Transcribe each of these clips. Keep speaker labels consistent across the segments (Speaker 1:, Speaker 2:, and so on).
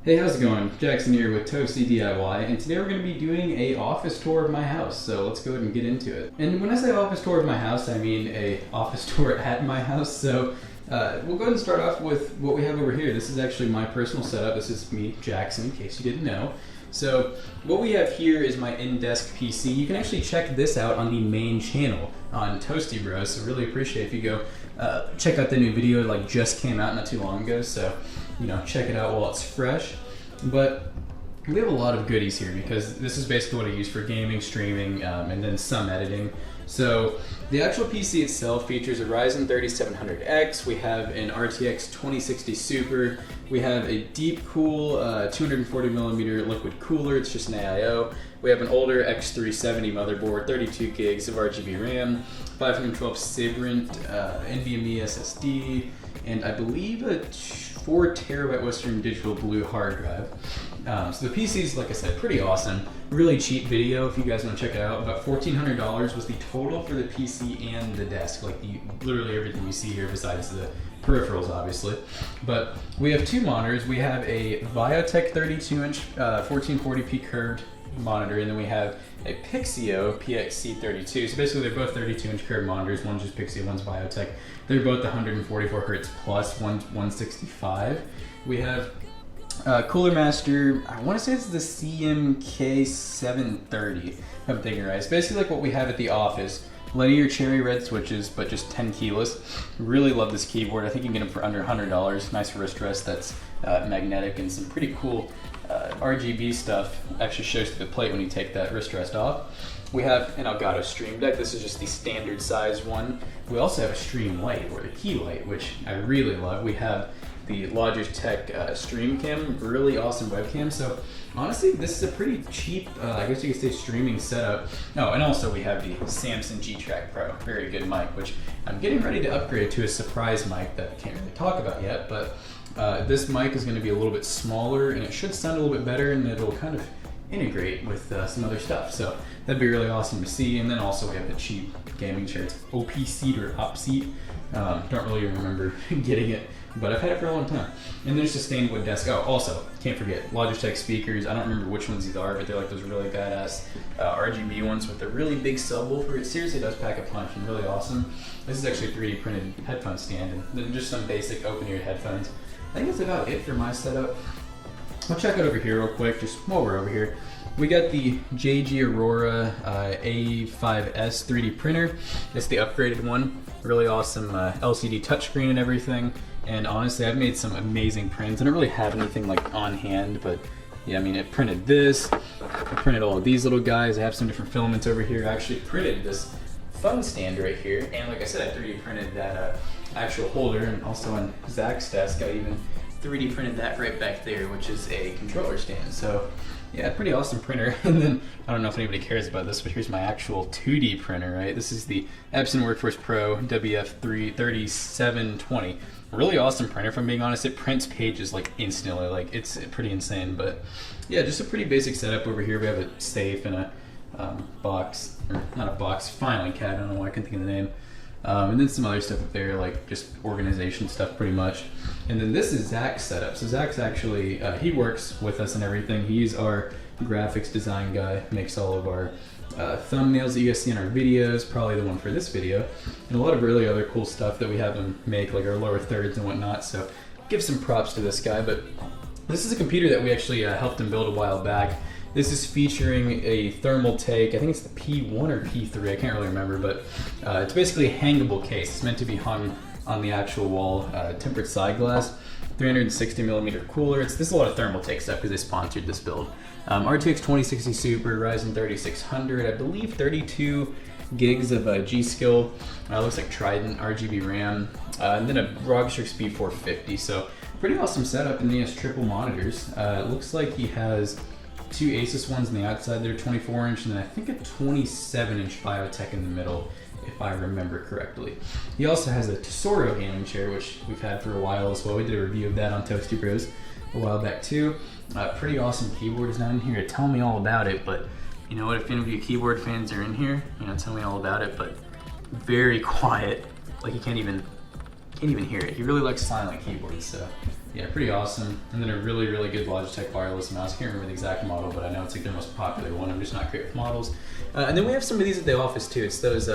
Speaker 1: Hey, how's it going? Jackson here with Toasty DIY, and today we're going to be doing a office tour of my house, so let's go ahead and get into it. And when I say office tour of my house, I mean a office tour at my house, so we'll go ahead and start off with what we have over here. This is actually my personal setup. This is me, Jackson, in case you didn't know. So what we have here is my in-desk PC. You can actually check this out on the main channel on Toasty Bros, so really appreciate if you go check out the new video. It like just came out not too long ago, so check it out while it's fresh. But we have a lot of goodies here because this is basically what I use for gaming, streaming, and then some editing. So the actual PC itself features a Ryzen 3700X, we have an RTX 2060 Super, we have a deep cool 240mm liquid cooler, it's just an AIO, we have an older X370 motherboard, 32 gigs of RGB RAM, 512 Sibrant NVMe SSD, and I believe a 4 terabyte Western Digital Blue hard drive. So the PC is, like I said, pretty awesome. Really cheap video if you guys want to check it out. About $1,400 was the total for the PC and the desk. Like literally everything you see here besides the peripherals, obviously. But we have two monitors. We have a Viotech 32-inch 1440p curved monitor, and then we have a Pixio PXC32. So basically they're both 32-inch curved monitors. One's just Pixio, one's Viotech. They're both 144 hertz plus, one's 165. We have Cooler Master, I want to say it's the CMK730, if I'm thinking right. It's basically like what we have at the office. Linear cherry red switches, but just 10 keyless. Really love this keyboard. I think you can get them for under $100. Nice wrist rest that's magnetic, and some pretty cool RGB stuff. Actually shows through the plate when you take that wrist rest off. We have an Elgato Stream Deck. This is just the standard size one. We also have a Stream Light, or the Key Light, which I really love. We have the Logitech Stream Cam, really awesome webcam. So honestly, this is a pretty cheap, I guess you could say, streaming setup. Oh, and also we have the Samson G-Track Pro, very good mic, which I'm getting ready to upgrade to a surprise mic that I can't really talk about yet, but this mic is going to be a little bit smaller, and it should sound a little bit better, and it'll kind of integrate with some other stuff. So that'd be really awesome to see. And then also we have the cheap gaming chair. It's OP Seat or Op Seat. Don't really remember getting it, but I've had it for a long time. And there's a stained wood desk. Oh, also, can't forget Logitech speakers. I don't remember which ones these are, but they're like those really badass RGB ones with a really big subwoofer. It seriously does pack a punch and really awesome. This is actually a 3D printed headphone stand, and then just some basic open-eared headphones. I think that's about it for my setup. I'll check it over here real quick, just while we're over here. We got the JG Aurora A5S 3D printer. It's the upgraded one. Really awesome LCD touchscreen and everything. And honestly, I've made some amazing prints. I don't really have anything like on hand, but yeah, I mean, it printed this. I printed all of these little guys. I have some different filaments over here. I actually printed this phone stand right here. And like I said, I 3D printed that actual holder, and also on Zach's desk, I even 3D printed that right back there, which is a controller stand. So yeah, pretty awesome printer. And then, I don't know if anybody cares about this, but here's my actual 2D printer, right? This is the Epson Workforce Pro WF3720. Really awesome printer, if I'm being honest. It prints pages like instantly, like it's pretty insane. But yeah, just a pretty basic setup over here. We have a safe and a box, or not a box, filing cabinet, I don't know why I couldn't think of the name. And then some other stuff up there, like just organization stuff pretty much. And then this is Zach's setup. So Zach's actually, he works with us and everything. He's our graphics design guy, makes all of our thumbnails that you guys see in our videos, probably the one for this video, and a lot of really other cool stuff that we have him make, like our lower thirds and whatnot. So give some props to this guy. But this is a computer that we actually helped him build a while back. This is featuring a thermal take. I think it's the P1 or P3, I can't really remember, but it's basically a hangable case. It's meant to be hung on the actual wall, tempered side glass, 360mm cooler. This is a lot of thermal take stuff because they sponsored this build. RTX 2060 Super, Ryzen 3600, I believe 32 gigs of G-Skill, looks like Trident RGB RAM, and then a ROG Strix B450. So pretty awesome setup, and he has triple monitors. It looks like he has two Asus ones on the outside that are 24-inch, and then I think a 27-inch Biotech in the middle, if I remember correctly. He also has a Tesoro gaming chair, which we've had for a while as well. We did a review of that on Toasty Bros a while back too. Pretty awesome keyboard is not in here to tell me all about it, but you know what, if any of you keyboard fans are in here, tell me all about it. But very quiet, like you can't even hear it. He really likes silent keyboards, so Yeah, pretty awesome. And then a really, really good Logitech wireless mouse. I can't remember the exact model, but I know it's like their most popular one. I'm just not great with models. And then we have some of these at the office too. It's those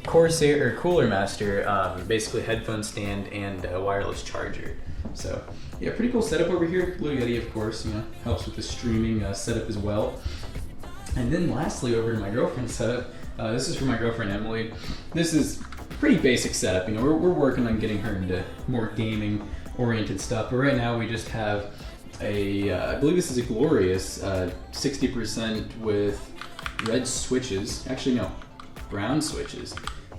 Speaker 1: Corsair or Cooler Master, basically headphone stand and a wireless charger. So yeah, pretty cool setup over here. Blue Yeti, of course, you know, helps with the streaming setup as well. And then lastly, over to my girlfriend's setup. This is for my girlfriend Emily. This is pretty basic setup. You know, we're working on getting her into more gaming oriented stuff, but right now we just have a I believe this is a glorious 60% with red switches. Actually no, brown switches.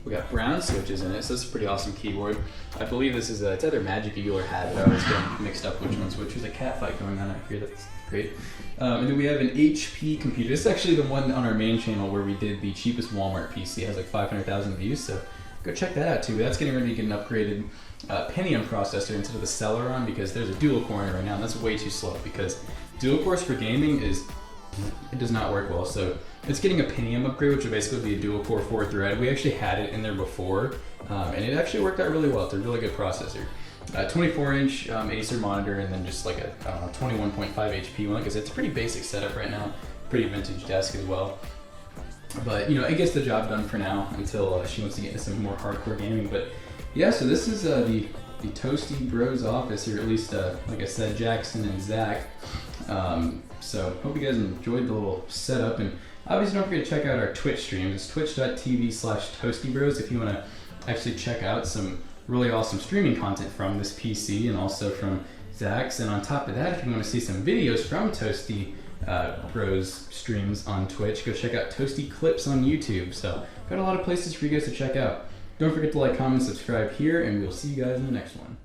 Speaker 1: We got brown switches in it, so this is a pretty awesome keyboard. I believe this is it's either Magic Eagle or Habit. I always get mixed up which one's which. There's a cat fight going on out here. That's great. And then we have an HP computer. This is actually the one on our main channel where we did the cheapest Walmart PC. It has like 500,000 views, so go check that out too. That's getting ready to get an upgraded Pentium processor instead of the Celeron, because there's a dual core in it right now, and that's way too slow because dual cores for gaming it does not work well. So it's getting a Pentium upgrade, which would basically be a dual core 4 thread. We actually had it in there before, and it actually worked out really well. It's a really good processor. 24-inch Acer monitor, and then just like a, I don't know, 21.5 HP one, because it's a pretty basic setup right now. Pretty vintage desk as well. But you know, it gets the job done for now until she wants to get into some more hardcore gaming. But yeah, so this is the Toasty Bros office, or at least like I said, Jackson and Zach. So hope you guys enjoyed the little setup, and obviously don't forget to check out our Twitch streams. It's twitch.tv/ToastyBros if you want to actually check out some really awesome streaming content from this PC and also from Zach's. And on top of that, if you want to see some videos from Toasty Bros streams on Twitch, go check out Toasty Clips on YouTube. So got a lot of places for you guys to check out. Don't forget to like, comment, subscribe here, and we'll see you guys in the next one.